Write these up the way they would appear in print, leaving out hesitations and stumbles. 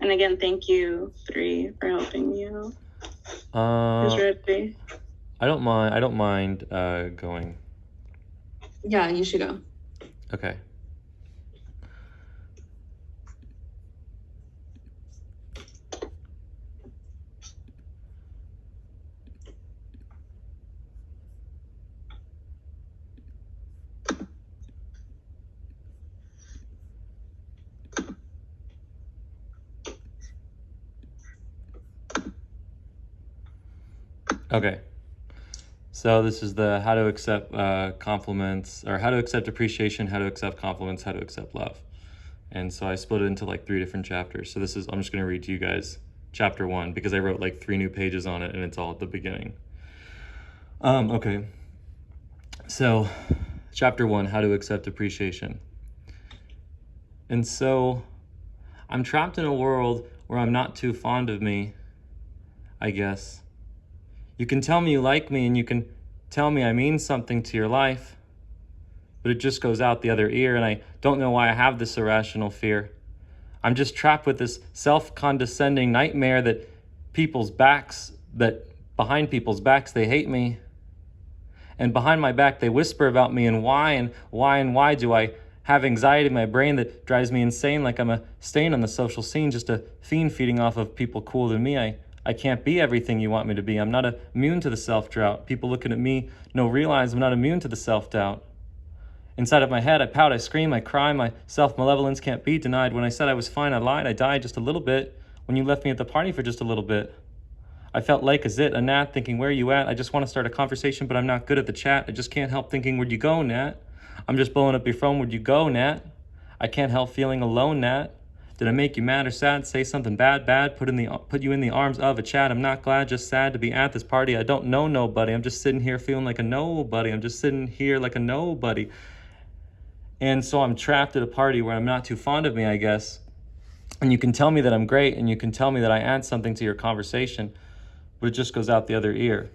And again, thank you, 3, for helping me out. Who's ready? I don't mind going. Yeah, you should go. Okay. Okay. So this is the how to accept compliments, or how to accept appreciation, how to accept compliments, how to accept love. And so I split it into like 3 different chapters. So this is, I'm just going to read to you guys chapter 1 because I wrote like 3 new pages on it and it's all at the beginning. Okay. So chapter 1, how to accept appreciation. And so I'm trapped in a world where I'm not too fond of me, I guess. You can tell me you like me and you can tell me I mean something to your life, but it just goes out the other ear, and I don't know why I have this irrational fear. I'm just trapped with this self-condescending nightmare that behind people's backs they hate me, and behind my back they whisper about me, and why do I have anxiety in my brain that drives me insane, like I'm a stain on the social scene, just a fiend feeding off of people cooler than me. I can't be everything you want me to be. I'm not immune to the self-doubt. People looking at me realize I'm not immune to the self-doubt. Inside of my head, I pout, I scream, I cry. My self-malevolence can't be denied. When I said I was fine, I lied. I died just a little bit when you left me at the party for just a little bit. I felt like a zit, a gnat, thinking, where are you at? I just want to start a conversation, but I'm not good at the chat. I just can't help thinking, where'd you go, Nat? I'm just blowing up your phone, where'd you go, Nat? I can't help feeling alone, Nat. Did I make you mad or sad? Say something bad, put you in the arms of a chat. I'm not glad, just sad to be at this party. I don't know nobody. I'm just sitting here feeling like a nobody. I'm just sitting here like a nobody. And so I'm trapped at a party where I'm not too fond of me, I guess. And you can tell me that I'm great, and you can tell me that I add something to your conversation, but it just goes out the other ear.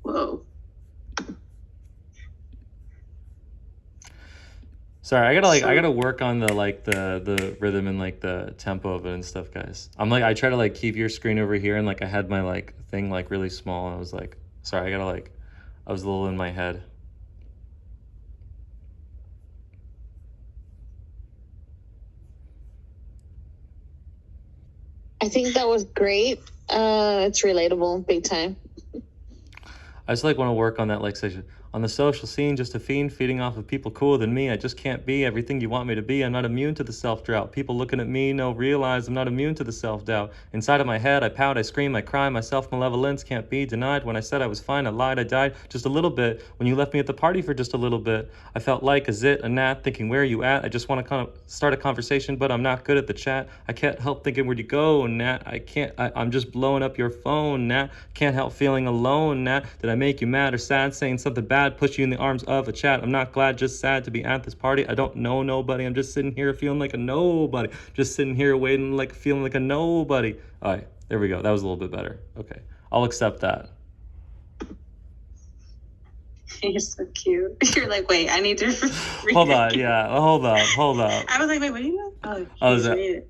Whoa. Sorry, I gotta work on the rhythm and like the tempo of it and stuff, guys. I try to like keep your screen over here, and like I had my like thing like really small, and I was like, sorry, I was a little in my head. I think that was great. It's relatable, big time. I just like want to work on that like section. On the social scene, just a fiend feeding off of people cooler than me. I just can't be everything you want me to be. I'm not immune to the self-doubt. People looking at me realize I'm not immune to the self-doubt. Inside of my head, I pout, I scream, I cry. My self-malevolence can't be denied. When I said I was fine, I lied, I died just a little bit. When you left me at the party for just a little bit, I felt like a zit, a gnat, thinking, where are you at? I just want to kind of start a conversation, but I'm not good at the chat. I can't help thinking, where'd you go, Nat? I'm just blowing up your phone, Nat. Can't help feeling alone, Nat. Did I make you mad or sad? Saying something bad, push you in the arms of a chat. I'm not glad, just sad to be at this party. I don't know nobody. I'm just sitting here feeling like a nobody. Just sitting here waiting, like feeling like a nobody. All right, there we go. That was a little bit better. Okay, I'll accept that. You're so cute. You're like, wait, I need to read hold it. on, yeah, hold up. I was like, wait, what do you know? Oh, is that? read it.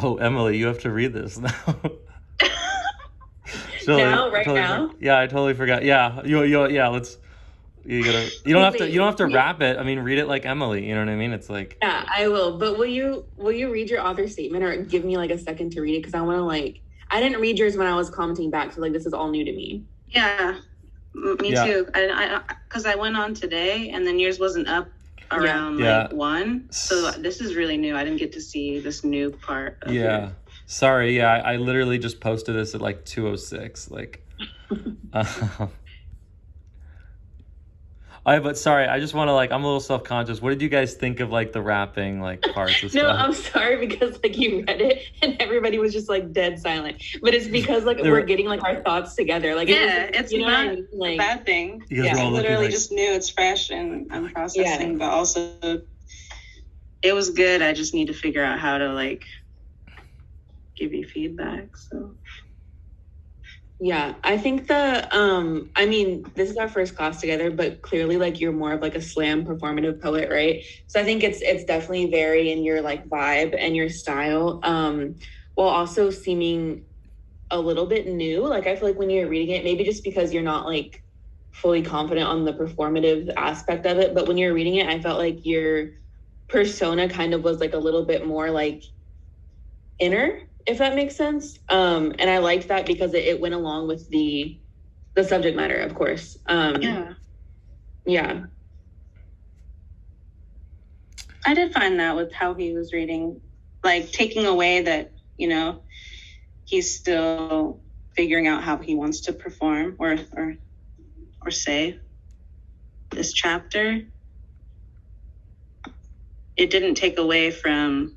Oh, Emily, you have to read this now. Now, right now? Yeah, I totally forgot. Yeah, yeah. You don't have to wrap it. I mean, read it like Emily. You know what I mean? It's like. Yeah, I will. But will you read your author statement, or give me like a second to read it? Because I want to I didn't read yours when I was commenting back, so this is all new to me. Yeah, me too. Because I went on today, and then yours wasn't up around 1. So this is really new. I didn't get to see this new part of it. Sorry, I literally just posted this at 2:06. But sorry, I just want to I'm a little self-conscious. What did you guys think of the rapping parts and stuff? No, I'm sorry because you read it and everybody was just dead silent. But it's because we're getting our thoughts together. It's not a bad thing. Yeah, I literally just knew it's fresh and I'm processing, but also it was good. I just need to figure out how to like give you feedback. So yeah, I think I mean, this is our first class together, but clearly like you're more of like a slam performative poet, right? So I think it's definitely very in your like vibe and your style, while also seeming a little bit new. Like I feel like when you're reading it, maybe just because you're not like fully confident on the performative aspect of it, but when you're reading it, I felt like your persona kind of was like a little bit more like inner, if that makes sense. And I liked that because it went along with the subject matter, of course. Yeah. I did find that with how he was reading, like taking away that, you know, he's still figuring out how he wants to perform or say this chapter. It didn't take away from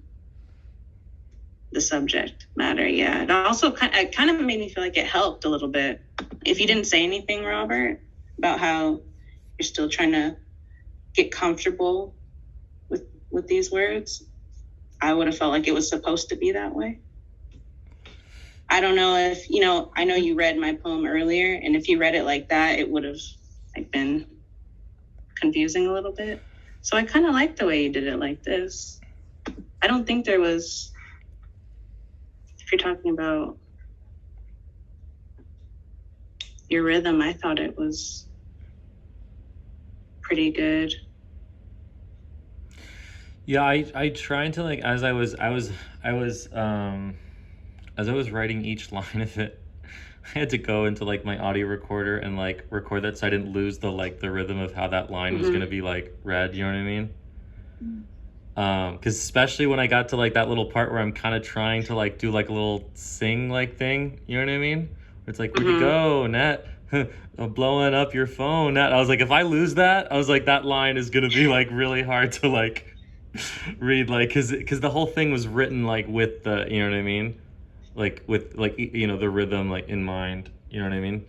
the subject matter. Yeah. It also kind of made me feel like it helped a little bit. If you didn't say anything, Robert, about how you're still trying to get comfortable with these words, I would have felt like it was supposed to be that way. I don't know if, you know, I know you read my poem earlier, and if you read it like that, it would have like been confusing a little bit. So I kind of like the way you did it like this. I don't think there was, if you're talking about your rhythm, I thought it was pretty good. Yeah, I tried to like as I was writing each line of it, I had to go into like my audio recorder and like record that so I didn't lose the rhythm of how that line was gonna be like read. You know what I mean? Because especially when I got to like that little part where I'm kind of trying to like do like a little sing like thing. You know what I mean? It's like, where'd you go, Nat? I'm blowing up your phone, Nat. I was like, if I lose that, I was like, that line is gonna be like really hard to like read, like because the whole thing was written like with the, you know what I mean, like with like, you know, the rhythm like in mind, you know what I mean.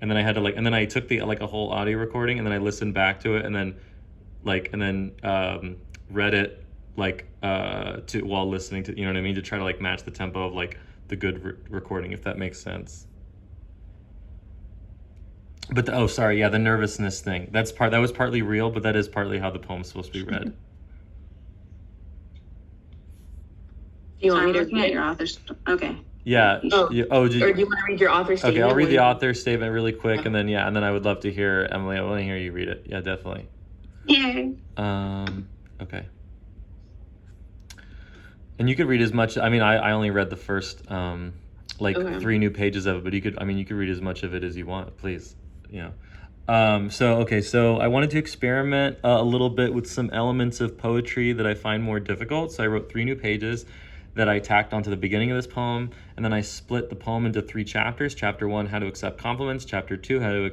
And then I had to like, and then I took the like a whole audio recording and then I listened back to it and then read it like to while listening to, you know what I mean, to try to like match the tempo of like the good recording, if that makes sense. But oh sorry, yeah, the nervousness thing, that was partly real, but that is partly how the poem's supposed to be read. Do you want me to looking at your author's? Okay. Yeah. Or do you want to read your author statement? Okay, I'll read the author statement really quick, and then I would love to hear, Emily, I want to hear you read it. Yeah, definitely. Yay. Okay. And you could read as much. I mean, I only read the first 3 new pages of it, but you could read as much of it as you want, please. You know. So I wanted to experiment a little bit with some elements of poetry that I find more difficult. So I wrote 3 new pages that I tacked onto the beginning of this poem, and then I split the poem into 3 chapters. Chapter 1, how to accept compliments. Chapter 2, how to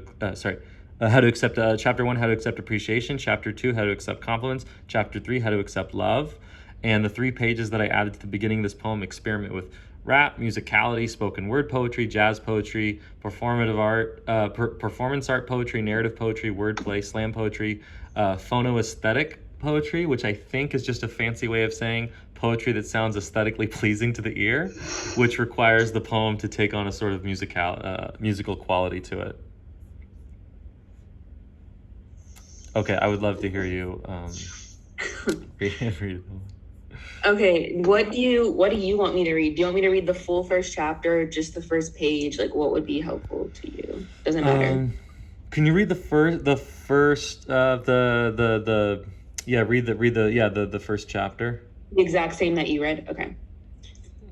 accept. Chapter 1, how to accept appreciation. Chapter 2, how to accept compliments. Chapter 3, how to accept love. And the 3 pages that I added to the beginning of this poem experiment with rap, musicality, spoken word poetry, jazz poetry, performative art, performance art poetry, narrative poetry, wordplay, slam poetry, phonoaesthetic poetry, which I think is just a fancy way of saying poetry that sounds aesthetically pleasing to the ear, which requires the poem to take on a sort of musical quality to it. Okay, I would love to hear you read the poem. Okay, what do you want me to read? Do you want me to read the full first chapter or just the first page? Like, what would be helpful to you? Doesn't matter. Can you read the first the first chapter? The exact same that you read? Okay.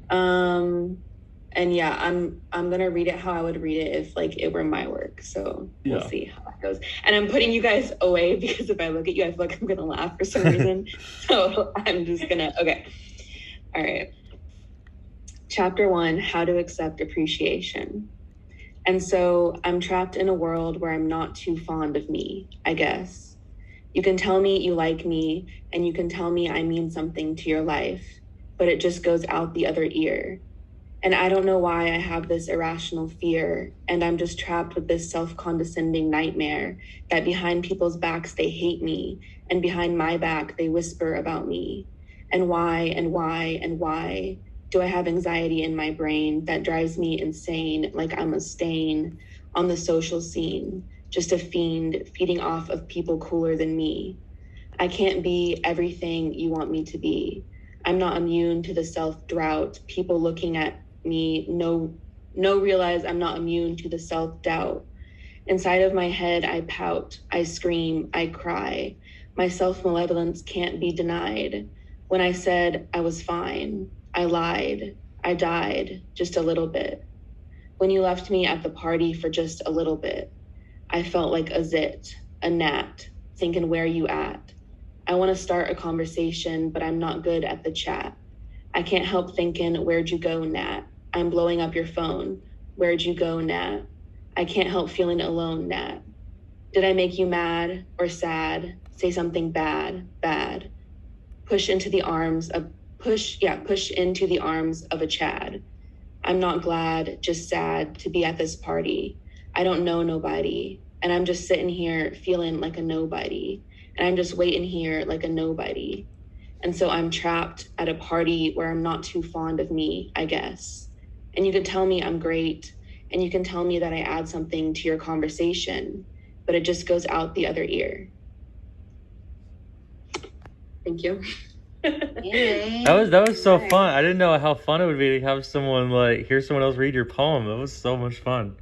And yeah, I'm gonna read it how I would read it if like it were my work. So we'll see how that goes. And I'm putting you guys away because if I look at you, I feel like I'm gonna laugh for some reason. So I'm just gonna, okay. All right. Chapter 1, how to accept appreciation. And so I'm trapped in a world where I'm not too fond of me, I guess. You can tell me you like me, and you can tell me I mean something to your life, but it just goes out the other ear. And I don't know why I have this irrational fear, and I'm just trapped with this self-condescending nightmare that behind people's backs they hate me, and behind my back they whisper about me. And why do I have anxiety in my brain that drives me insane, like I'm a stain on the social scene, just a fiend feeding off of people cooler than me? I can't be everything you want me to be. I'm not immune to the self-drought. People looking at me realize I'm not immune to the self-doubt. Inside of my head, I pout, I scream, I cry. My self-malevolence can't be denied. When I said I was fine, I lied. I died just a little bit. When you left me at the party for just a little bit, I felt like a zit, a gnat, thinking where you at? I want to start a conversation, but I'm not good at the chat. I can't help thinking, where'd you go, Nat? I'm blowing up your phone. Where'd you go, Nat? I can't help feeling alone, Nat. Did I make you mad or sad? Say something bad. Push into the arms of a Chad. I'm not glad, just sad to be at this party. I don't know nobody, and I'm just sitting here feeling like a nobody, and I'm just waiting here like a nobody. And so I'm trapped at a party where I'm not too fond of me, I guess. And you can tell me I'm great, and you can tell me that I add something to your conversation, but it just goes out the other ear. Thank you. Yay. That was so Nice. fun. I didn't know how fun it would be to have someone like hear someone else read your poem. That was so much fun.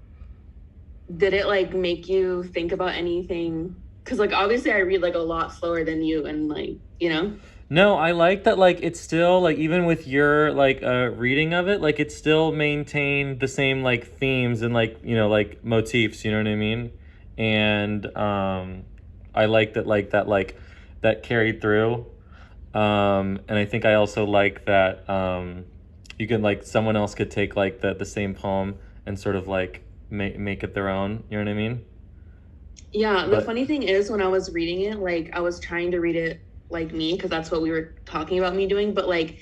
Did it like make you think about anything? Because like obviously I read like a lot slower than you, and like, you know. No, I like that like it's still like even with your like reading of it, like it still maintained the same like themes and like, you know, like motifs, you know what I mean? And I like that carried through. And I think I also like that you can like someone else could take like the same poem and sort of like make it their own, you know what I mean? Yeah, the But funny thing is when I was reading it, like I was trying to read it like me because that's what we were talking about me doing, but like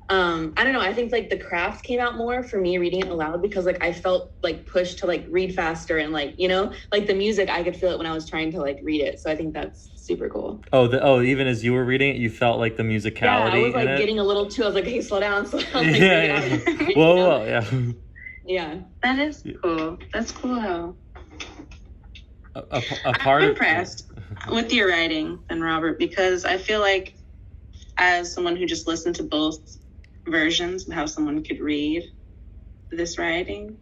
I don't know, I think like the craft came out more for me reading it aloud because like I felt like pushed to like read faster and like, you know, like the music I could feel it when I was trying to like read it. So I think that's super cool. even as you were reading it, you felt like the musicality Yeah, I was like in it. getting a little too. I was like, "Hey, slow down, slow down." Like, Yeah, read it yeah. out, you Whoa, know? whoa, yeah. Yeah. That is cool. That's cool how A part I'm of impressed with your writing then, Robert, because I feel like as someone who just listened to both versions of how someone could read this writing,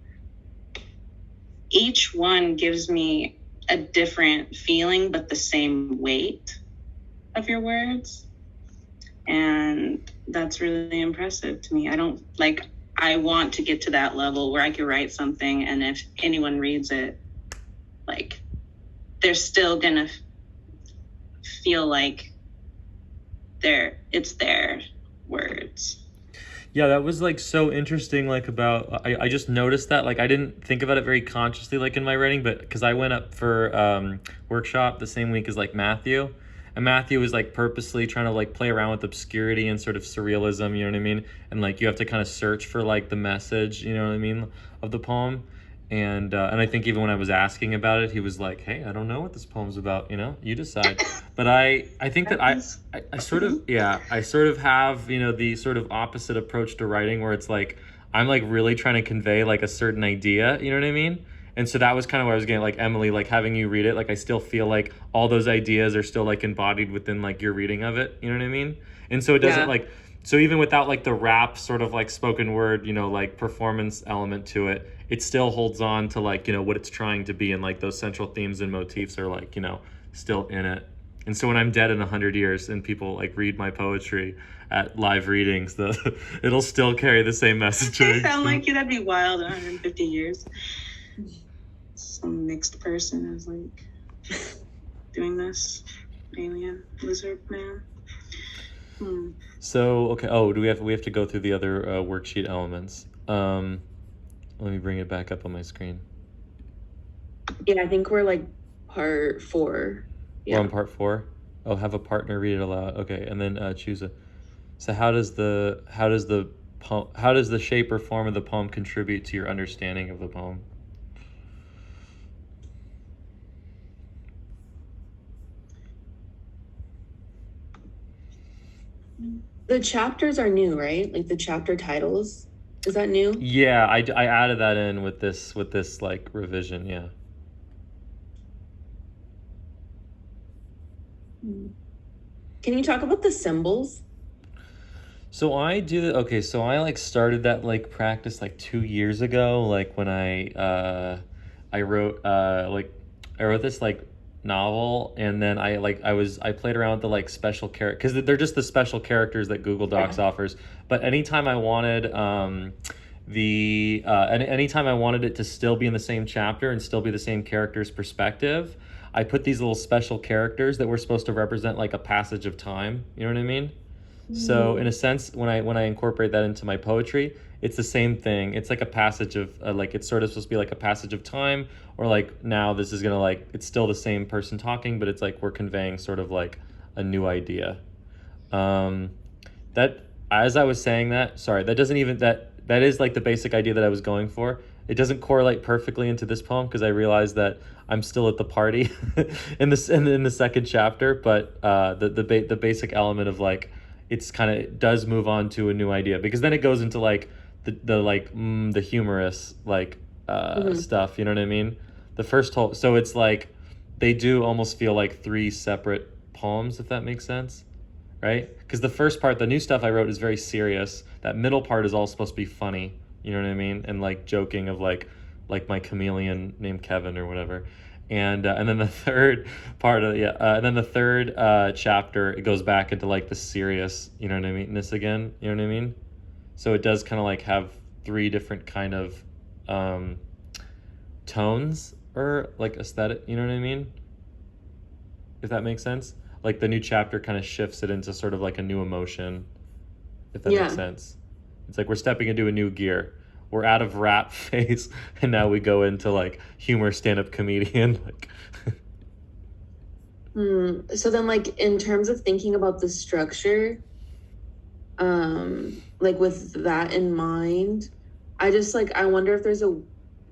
each one gives me a different feeling but the same weight of your words. And that's really impressive to me. I want to get to that level where I could write something and if anyone reads it, like they're still gonna feel like it's their words. Yeah, that was like so interesting. Like about, I just noticed that. Like I didn't think about it very consciously, like in my writing, but because I went up for workshop the same week as like Matthew, and Matthew was like purposely trying to like play around with obscurity and sort of surrealism. You know what I mean? And like you have to kind of search for like the message. You know what I mean of the poem. And I think even when I was asking about it, he was like, "Hey, I don't know what this poem's about. You know, you decide." But I think that I sort of I sort of have, you know, the sort of opposite approach to writing where it's like I'm like really trying to convey like a certain idea. You know what I mean? And so that was kind of where I was getting like Emily, like having you read it, like I still feel like all those ideas are still like embodied within like your reading of it. You know what I mean? And so it doesn't Yeah. like so even without like the rap sort of like spoken word, you know, like performance element to it, it still holds on to like, you know, what it's trying to be, and like those central themes and motifs are like, you know, still in it. And so when I'm dead in 100 years and people like read my poetry at live readings, it'll still carry the same messaging. They sound like you. That'd be wild in 150 years. Some mixed person is like doing this. Alien, lizard man. So okay. Oh, we have to go through the other worksheet elements. Let me bring it back up on my screen. Yeah, I think we're like part 4. We're on part 4. Oh, have a partner read it aloud. Okay, and then choose a. So how does the shape or form of the poem contribute to your understanding of the poem? The chapters are new, right? Like the chapter titles. Is that new? Yeah, I added that in with this like revision. Yeah. Can you talk about the symbols? So I do okay, so I like started that like practice like 2 years ago, like when I wrote I wrote this like novel, and then I played around with the like special character because they're just the special characters that Google Docs offers. But anytime I wanted anytime I wanted it to still be in the same chapter and still be the same character's perspective, I put these little special characters that were supposed to represent like a passage of time. You know what I mean? So in a sense, when I incorporate that into my poetry, it's the same thing. It's like a passage of like it's sort of supposed to be like a passage of time, or like now this is gonna like it's still the same person talking, but it's like we're conveying sort of like a new idea. Um, that as I was saying that, sorry, that doesn't even that is like the basic idea that I was going for. It doesn't correlate perfectly into this poem because I realized that I'm still at the party in the second chapter, but the basic element of like it's kind of does move on to a new idea because then it goes into like the humorous like stuff, you know what I mean? The first whole, so it's like they do almost feel like three separate poems, if that makes sense, right? Because the first part, the new stuff I wrote, is very serious. That middle part is all supposed to be funny, you know what I mean? And like joking of like my chameleon named Kevin or whatever. And then the third part of and then the third chapter, it goes back into like the serious, you know what I mean, this again, you know what I mean? So it does kind of like have three different kind of tones or like aesthetic, you know what I mean? If that makes sense. Like the new chapter kind of shifts it into sort of like a new emotion, if that makes sense. It's like we're stepping into a new gear. We're out of rap phase and now we go into like humor, stand-up comedian. Like So then like in terms of thinking about the structure, like with that in mind, I just like I wonder if there's a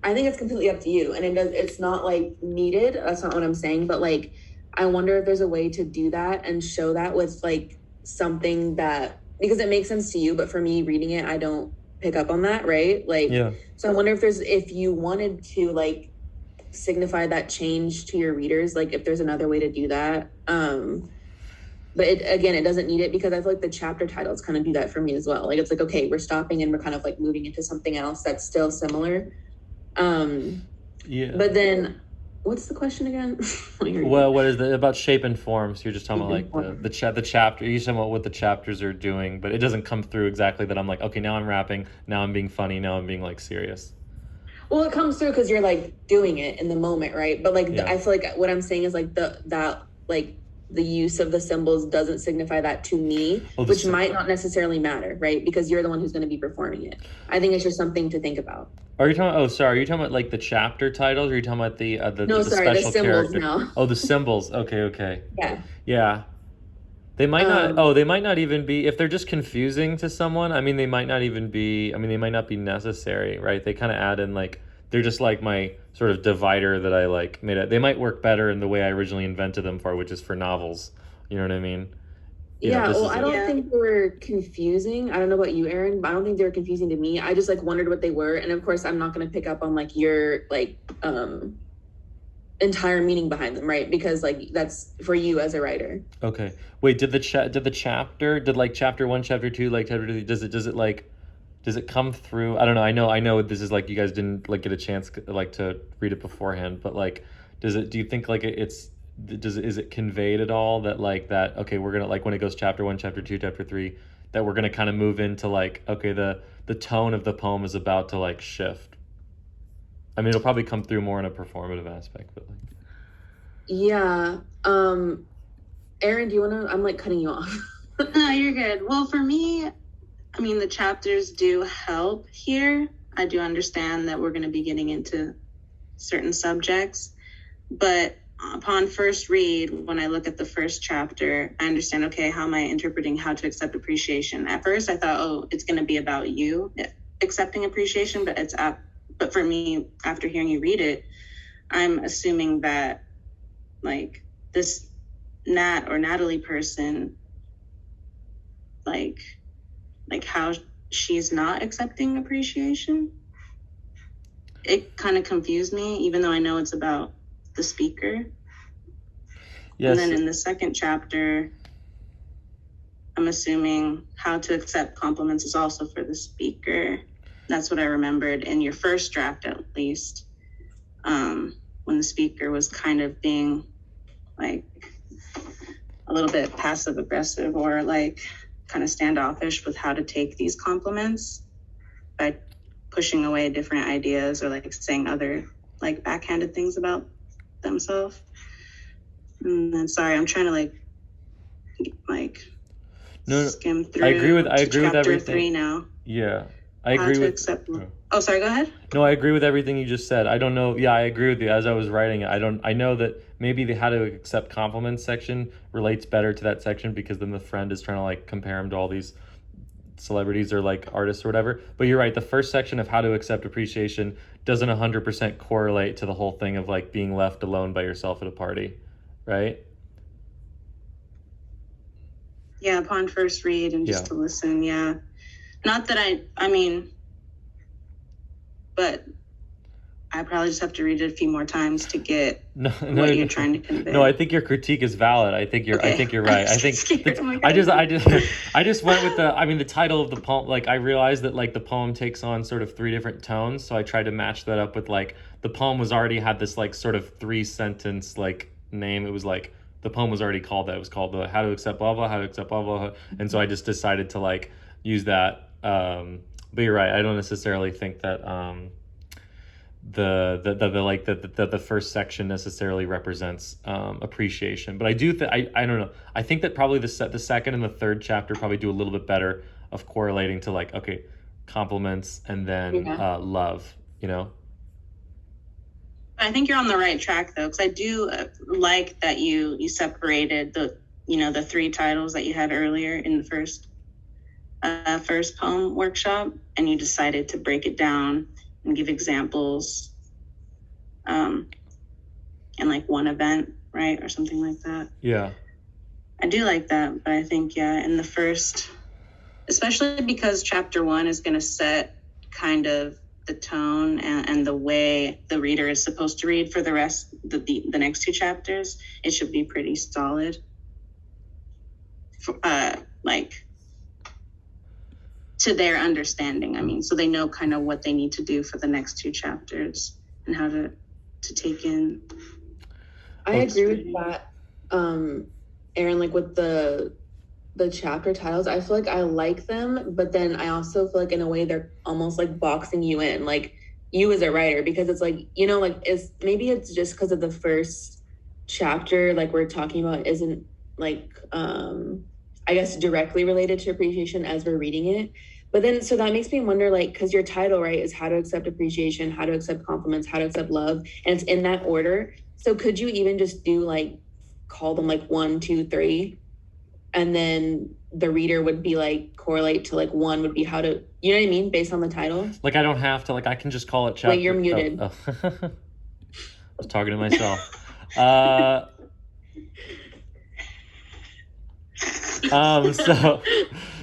I think it's completely up to you, and it's not like needed, that's not what I'm saying, but like I wonder if there's a way to do that and show that with like something that, because it makes sense to you, but for me reading it, I don't pick up on that, right? Like so I wonder if you wanted to like signify that change to your readers, like if there's another way to do that. But it doesn't need it because I feel like the chapter titles kind of do that for me as well. Like it's like, okay, we're stopping and we're kind of like moving into something else that's still similar. But then what's the question again? Well, what is the about shape and form? So you're just talking about like the chapter. You're talking about what the chapters are doing, but it doesn't come through exactly that I'm like, okay, now I'm rapping, now I'm being funny, now I'm being like serious. Well, it comes through because you're like doing it in the moment, right? But like I feel like what I'm saying is like that like the use of the symbols doesn't signify that to me, which might not necessarily matter, right? Because you're the one who's going to be performing it. I think it's just something to think about. Are you talking? Oh, sorry. Are you talking about like the chapter titles? Or are you talking about the no? The Sorry, special the symbols character? now. Oh, the symbols. Okay. Yeah. They might not. Oh, they might not even be. If they're just confusing to someone, I mean, they might not even be. I mean, they might not be necessary, right? They kind of add in like they're just like my sort of divider that I like made. They might work better in the way I originally invented them for, which is for novels. You know what I mean? I don't think they were confusing. I don't know about you, Aaron, but I don't think they were confusing to me. I just like wondered what they were. And of course, I'm not going to pick up on like your like entire meaning behind them, right? Because like that's for you as a writer. Okay. Wait, did like chapter 1, chapter 2, like chapter 2, does it come through? I don't know. I know this is like you guys didn't like get a chance like to read it beforehand, but like do you think like is it conveyed at all that like that okay, we're gonna like when it goes chapter 1, chapter 2, chapter 3, that we're gonna kind of move into like okay, the tone of the poem is about to like shift? I mean, it'll probably come through more in a performative aspect, but like Aaron, do you want to? I'm like cutting you off. No, you're good. Well, for me, I mean, the chapters do help here. I do understand that we're going to be getting into certain subjects, but upon first read, when I look at the first chapter, I understand, okay, how am I interpreting how to accept appreciation? At first, I thought, oh, it's going to be about you accepting appreciation, but for me, after hearing you read it, I'm assuming that like this Nat or Natalie person like how she's not accepting appreciation. It kind of confused me, even though I know it's about the speaker. Yes. And then in the second chapter, I'm assuming how to accept compliments is also for the speaker. That's what I remembered in your first draft, at least, when the speaker was kind of being like a little bit passive aggressive or like kind of standoffish with how to take these compliments by pushing away different ideas or like saying other like backhanded things about themselves. And then, sorry, I'm trying to No, skim through. I agree with chapter everything. 3 now. Yeah, I How agree to with. accept. Oh, sorry. Go ahead. No, I agree with everything you just said. I don't know. Yeah, I agree with you. As I was writing it, I know that maybe the how to accept compliments section relates better to that section because then the friend is trying to like compare him to all these celebrities or like artists or whatever. But you're right. The first section of how to accept appreciation doesn't 100% correlate to the whole thing of like being left alone by yourself at a party, right? Yeah, upon first read and just Yeah. to listen. Yeah, not that I mean, but I probably just have to read it a few more times to get what you're trying to convey. No, I think your critique is valid. I think you're right. I think scared. Oh my I God. just went with the title of the poem. Like I realized that like the poem takes on sort of 3 different tones, so I tried to match that up with like the poem was already had this like sort of 3-sentence like name. It was like the poem was already called that. It was called the How to Accept Blah Blah, How to Accept Blah Blah, and so I just decided to like use that. But you're right. I don't necessarily think that the first section necessarily represents appreciation, but I do I don't know, I think that probably the second and the third chapter probably do a little bit better of correlating to like, okay, compliments and then love, you know. I think you're on the right track though, because I do like that you separated the 3 titles that you had earlier in the first poem workshop, and you decided to break it down and give examples and like one event, right, or something like that. Yeah, I do like that, but I think in the first, especially because chapter 1 is going to set kind of the tone and the way the reader is supposed to read for the rest the next 2 chapters, it should be pretty solid. Like to their understanding, I mean, so they know kind of what they need to do for the next 2 chapters and how to take in. I agree with that, Aaron. Like with the chapter titles, I feel like I like them, but then I also feel like in a way they're almost like boxing you in, like you as a writer, because it's like, you know, like maybe it's just because of the first chapter, like we're talking about, isn't like I guess directly related to appreciation as we're reading it. But then, so that makes me wonder, like, because your title, right, is How to Accept Appreciation, How to Accept Compliments, How to Accept Love, and it's in that order. So could you even just do like, call them like 1, 2, 3, and then the reader would be like correlate to like 1 would be how to, you know what I mean, based on the title. Like I don't have to, like I can just call it chapter. Wait, you're muted. I was talking to myself.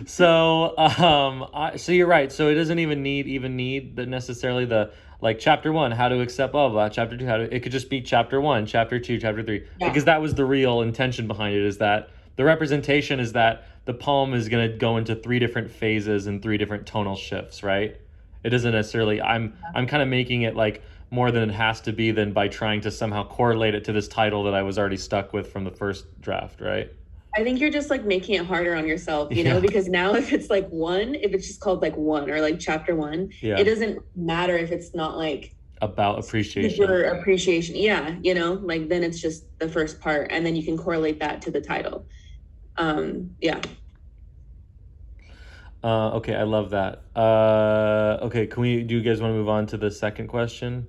So you're right. So it doesn't even need that necessarily the like chapter 1, how to accept blah blah. Chapter 2, it could just be chapter 1, chapter 2, chapter 3, because that was the real intention behind it. Is that the representation is that the poem is going to go into 3 different phases and 3 different tonal shifts, right? It doesn't necessarily. I'm kind of making it like more than it has to be than by trying to somehow correlate it to this title that I was already stuck with from the first draft, right? I think you're just like making it harder on yourself, you know, because now if it's like 1, if it's just called like 1 or like chapter 1, it doesn't matter if it's not like about appreciation. Appreciation. Yeah. You know, like then it's just the first part and then you can correlate that to the title. Yeah. Okay. I love that. Okay. Do you guys want to move on to the second question?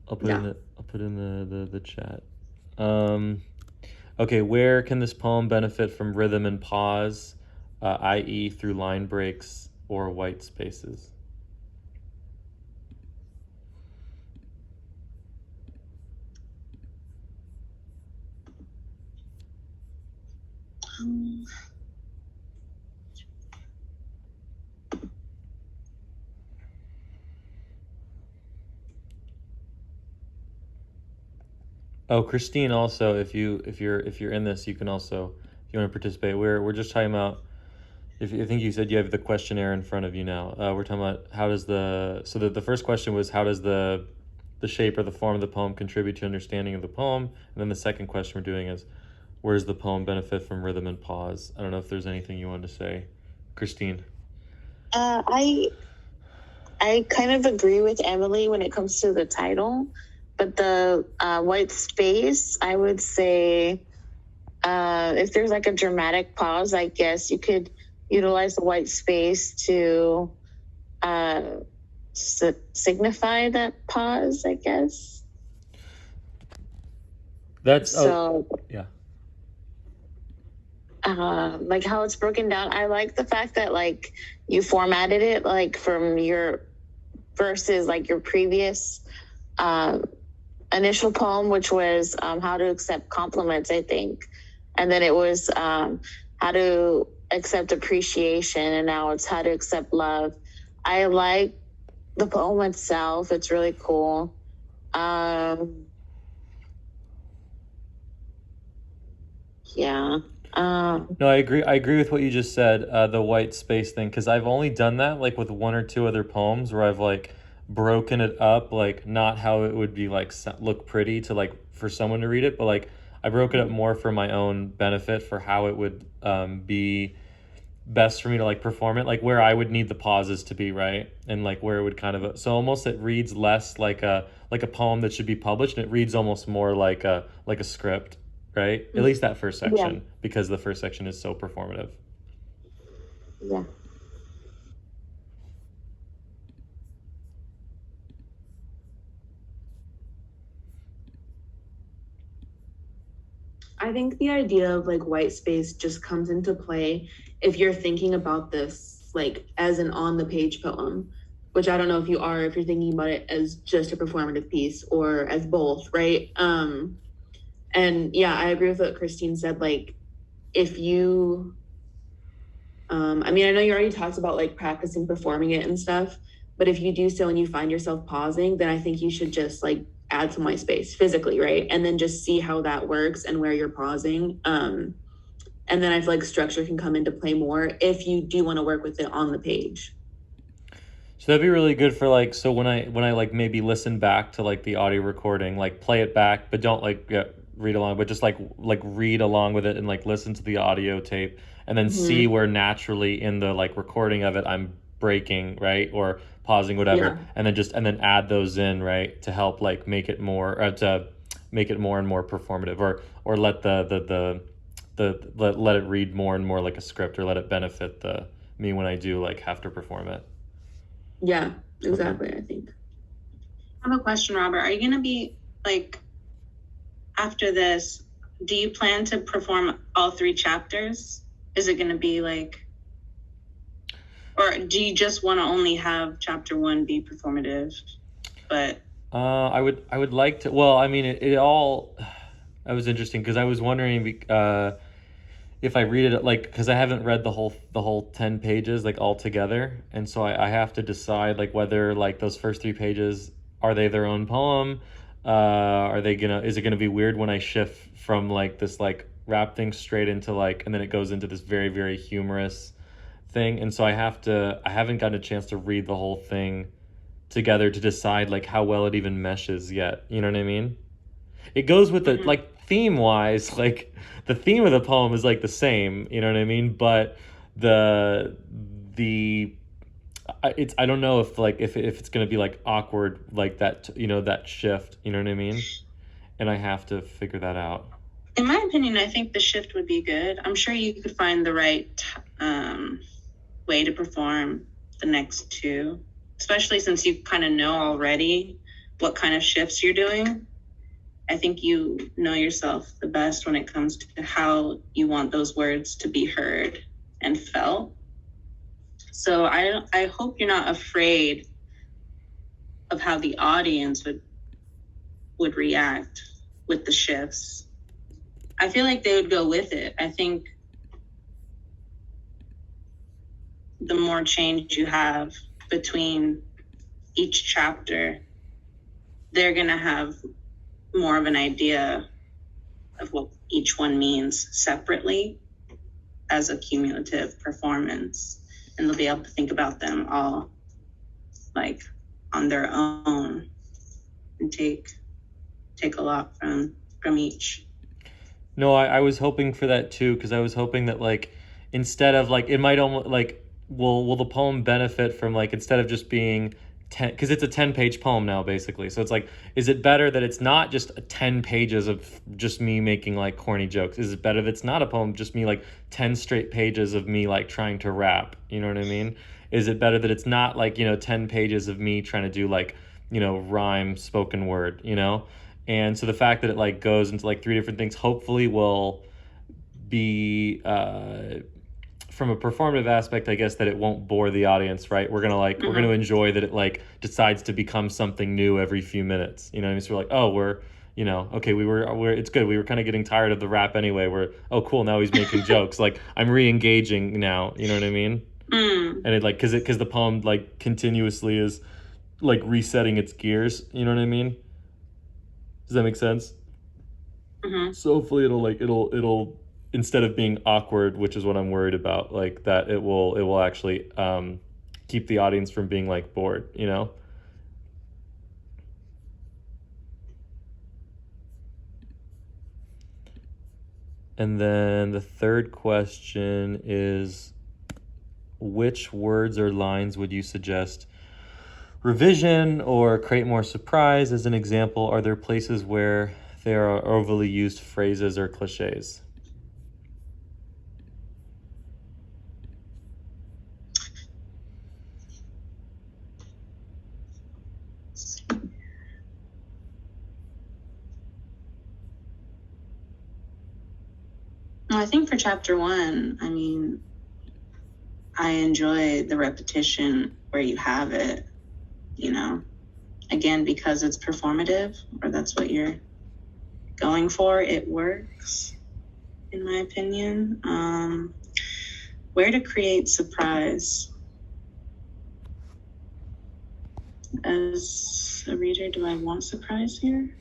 I'll put in the chat. Okay, where can this poem benefit from rhythm and pause, i.e. through line breaks or white spaces? Oh, Christine, also, if you're in this, you can also, if you want to participate. We're just talking about, if I think you said you have the questionnaire in front of you now. We're talking about how does the first question was how does the shape or the form of the poem contribute to understanding of the poem, and then the second question we're doing is where does the poem benefit from rhythm and pause? I don't know if there's anything you wanted to say, Christine. I kind of agree with Emily when it comes to the title, but the white space, I would say, if there's like a dramatic pause, I guess you could utilize the white space to signify that pause, I guess. That's So, yeah. like how it's broken down, I like the fact that like you formatted it like from your versus like your previous initial poem, which was how to accept compliments, I think, and then it was how to accept appreciation, and now it's how to accept love. I like the poem itself; it's really cool. Yeah. No, I agree. I agree with what you just said, the white space thing, because I've only done that like with one or two other poems where I've like broken it up, like not how it would be like look pretty to like for someone to read it, but like I broke it up more for my own benefit for how it would be best for me to like perform it, like where I would need the pauses to be right, and like where it would kind of so almost it reads less like a poem that should be published, and it reads almost more like a script, right? At least that first section, Yeah. because the first section is so performative. Yeah. I think the idea of like white space just comes into play if you're thinking about this like as an on the page poem, which I don't know if you are, if you're thinking about it as just a performative piece or as both, right? And yeah, I agree with what Christine said. Like, if you, I mean, I know you already talked about like practicing performing it and stuff, but if you do so and you find yourself pausing, then I think you should just like add some white space physically, right? And then just see how that works and where you're pausing. And then I feel like structure can come into play more if you do want to work with it on the page. So that'd be really good for like, so when I like maybe listen back to like the audio recording, like play it back, but don't like read along, but just like read along with it and like listen to the audio tape, and then see where naturally in the like recording of it I'm breaking, right, or pausing, whatever, Yeah. and then add those in, right, to help like make it more to make it more and more performative, or let let it read more and more like a script, or let it benefit the me when I do like have to perform it. Yeah, exactly. I think. I have a question, Robert. Are you going to be like, after this, do you plan to perform all 3 chapters? Is it going to be like, or do you just want to only have chapter 1 be performative? But I would like to. Well, I mean, it all. That was interesting because I was wondering if I read it like, because I haven't read the whole 10 pages like all together, and so I have to decide like whether like those first 3 pages, are they their own poem? Is it gonna be weird when I shift from like this like rap thing straight into like, and then it goes into this very very humorous thing, and so I haven't gotten a chance to read the whole thing together to decide like how well it even meshes yet. You know what I mean? It goes with the like theme wise, like the theme of the poem is like the same, you know what I mean? But the I don't know if like if it's gonna be like awkward like that, that shift, you know what I mean? And I have to figure that out. in my opinion, I think the shift would be good. I'm sure you could find the right way to perform the next 2, especially since you kind of know already what kind of shifts you're doing. I think you know yourself the best when it comes to how you want those words to be heard and felt. So I hope you're not afraid of how the audience would react with the shifts. I feel like they would go with it. I think the more change you have between each chapter, they're gonna have more of an idea of what each one means separately as a cumulative performance, and they'll be able to think about them all like on their own and take a lot from each. No, I was hoping for that too, because I was hoping that like instead of like it might almost like will the poem benefit from like instead of just being 10, because it's a 10-page poem now basically. So it's like, is it better that it's not just 10 pages of just me making like corny jokes? Is it better that it's not a poem, just me like 10 straight pages of me like trying to rap? You know what I mean? Is it better that it's not like, 10 pages of me trying to do like, rhyme spoken word, And so the fact that it like goes into like 3 different things hopefully will be from a performative aspect, I guess, that it won't bore the audience, right? We're gonna like we're gonna enjoy that it like decides to become something new every few minutes. You know what I mean? So we're like, oh, we're okay, we're it's good. We were kind of getting tired of the rap anyway. We're cool, now he's making jokes. Like I'm re-engaging now. You know what I mean? And it like because the poem like continuously is like resetting its gears. You know what I mean? Does that make sense? So hopefully it'll instead of being awkward, which is what I'm worried about, like that it will actually keep the audience from being like bored, And then the third question is, which words or lines would you suggest revision or create more surprise? As an example, are there places where there are overly used phrases or cliches? I think for chapter 1, I mean, I enjoy the repetition where you have it, again, because it's performative, or that's what you're going for, it works, in my opinion. Where to create surprise? As a reader, do I want surprise here?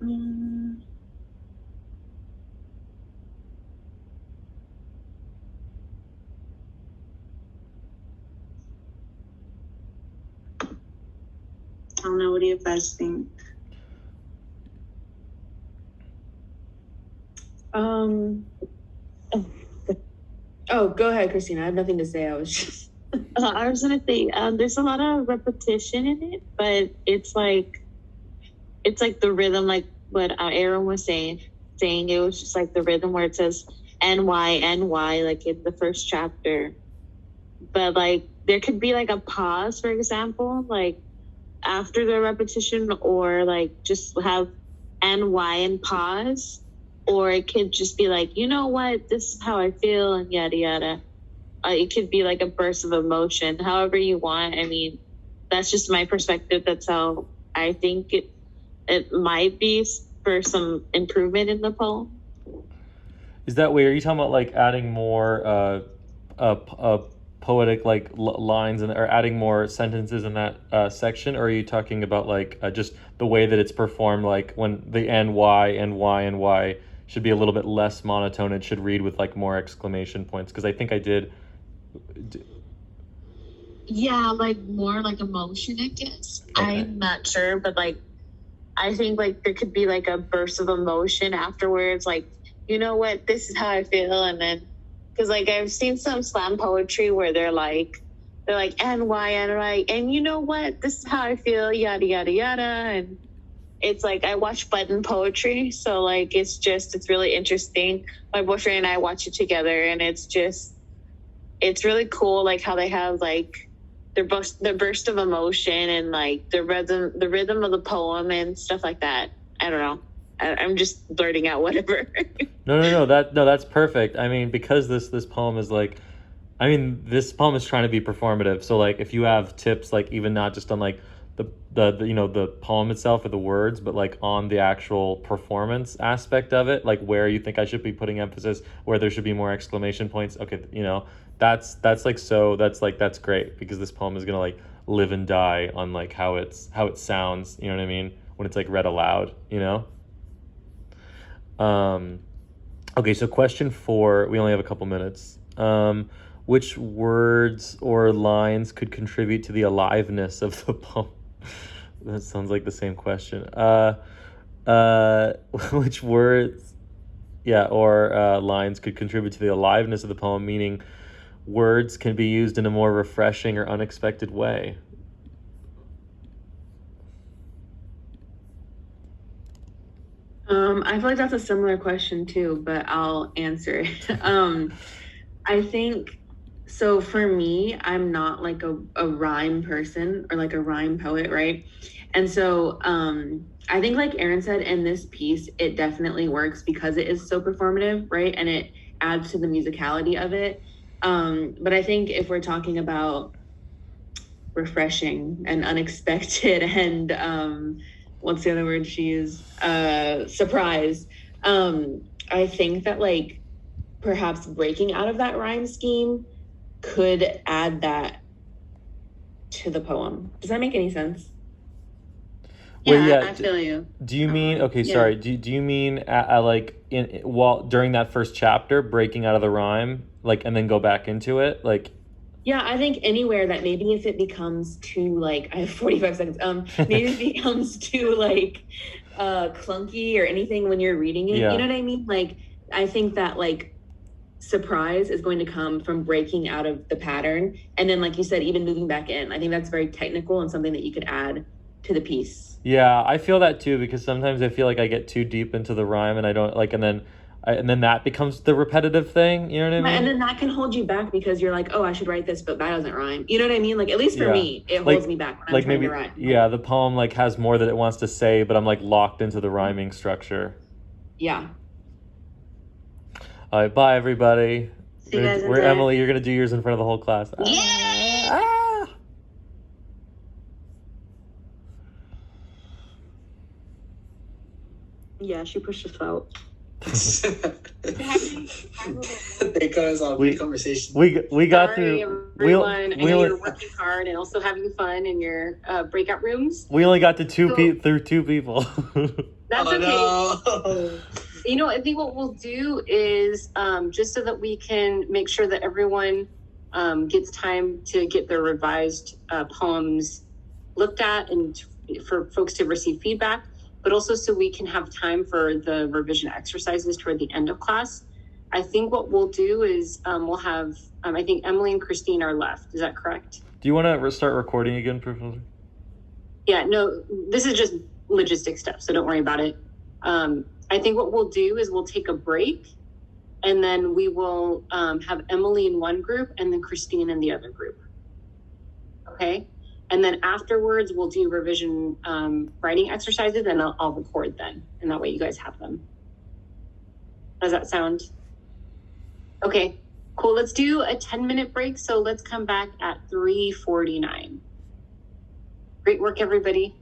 I don't know. What do you guys think? Oh, go ahead, Christina. I have nothing to say. I was just. I was gonna say, there's a lot of repetition in it, but it's like the rhythm, like what Aaron was saying. It was just like the rhythm where it says NY, like in the first chapter. But like there could be like a pause, for example, like after the repetition, or like just have NY and pause, or it could just be like, you know what, this is how I feel, and yada yada. It could be like a burst of emotion, however you want. I mean, that's just my perspective. That's how I think it might be for some improvement in the poem. Is that way? Are you talking about like adding more poetic like lines or adding more sentences in that section, or are you talking about like just the way that it's performed, like when the NY should be a little bit less monotone? It should read with like more exclamation points, because I think I did. Yeah, like more like emotion, I guess. Okay. I'm not sure, but like I think like there could be like a burst of emotion afterwards, like, you know what, this is how I feel. And then because like I've seen some slam poetry where they're like NY, and you know what, this is how I feel, yada yada yada. And it's like I watch button poetry, so like it's really interesting. My boyfriend and I watch it together, and it's really cool, like how they have like their burst of emotion and like the rhythm of the poem and stuff like that. I don't know. I'm just blurting out whatever. No, that's perfect. I mean, because this poem is like, this poem is trying to be performative. So like, if you have tips, like even not just on like the you know, the poem itself or the words, but like on the actual performance aspect of it, like where you think I should be putting emphasis, where there should be more exclamation points. Okay, you know, that's like, so that's great, because this poem is gonna like live and die on like how it sounds, you know what I mean, when it's like read aloud, you know. Okay, so question 4, we only have a couple minutes. Which words or lines could contribute to the aliveness of the poem? That sounds like the same question. Which words, yeah, or lines could contribute to the aliveness of the poem, meaning words can be used in a more refreshing or unexpected way. I feel like that's a similar question too, but I'll answer it. I think so. For me, I'm not like a rhyme person or like a rhyme poet, right? And so I think, like Aaron said, in this piece, it definitely works because it is so performative, right? And it adds to the musicality of it. But I think if we're talking about refreshing and unexpected and what's the other word she used? Surprise. I think that like perhaps breaking out of that rhyme scheme could add that to the poem. Does that make any sense? Well, Yeah, yeah, I feel you. do you mean, okay, Yeah. sorry, do you mean like while during that first chapter, breaking out of the rhyme, like, and then go back into it, like? Yeah, I think anywhere that maybe if it becomes too like, I have 45 seconds. Maybe it becomes too like clunky or anything when you're reading it. Yeah. You know what I mean? Like I think that like surprise is going to come from breaking out of the pattern, and then like you said, even moving back in. I think that's very technical and something that you could add to the piece. Yeah, I feel that too, because sometimes I feel like I get too deep into the rhyme and I don't like, and then that becomes the repetitive thing. You know what I mean? And then that can hold you back because you're like, oh, I should write this, but that doesn't rhyme. You know what I mean? Like at least for Yeah. me, it Like- holds me back when I'm like trying maybe, to rhyme. yeah, the poem like has more that it wants to say, but I'm like locked into the rhyming structure. Yeah. All right, bye everybody. See you guys in We're there. Emily. You're gonna do yours in front of the whole class. Ah. Yeah, she pushed us out. They cut us off We- in conversation. We got Sorry, through. everyone. I know we you're working hard and also having fun in your breakout rooms. we only got to So- through two people. That's okay. No. You know, I think what we'll do is just so that we can make sure that everyone gets time to get their revised poems looked at and for folks to receive feedback, but also so we can have time for the revision exercises toward the end of class. I think what we'll do is we'll have, I think Emily and Christine are left. Is that correct? Do you want to start recording again, Professor? Yeah, no, this is just logistic stuff, so don't worry about it. I think what we'll do is we'll take a break, and then we will have Emily in one group and then Christine in the other group. Okay? And then afterwards, we'll do revision writing exercises, and I'll record then. And that way you guys have them. Does that sound? Okay, cool. Let's do a 10-minute break. So let's come back at 3:49. Great work, everybody.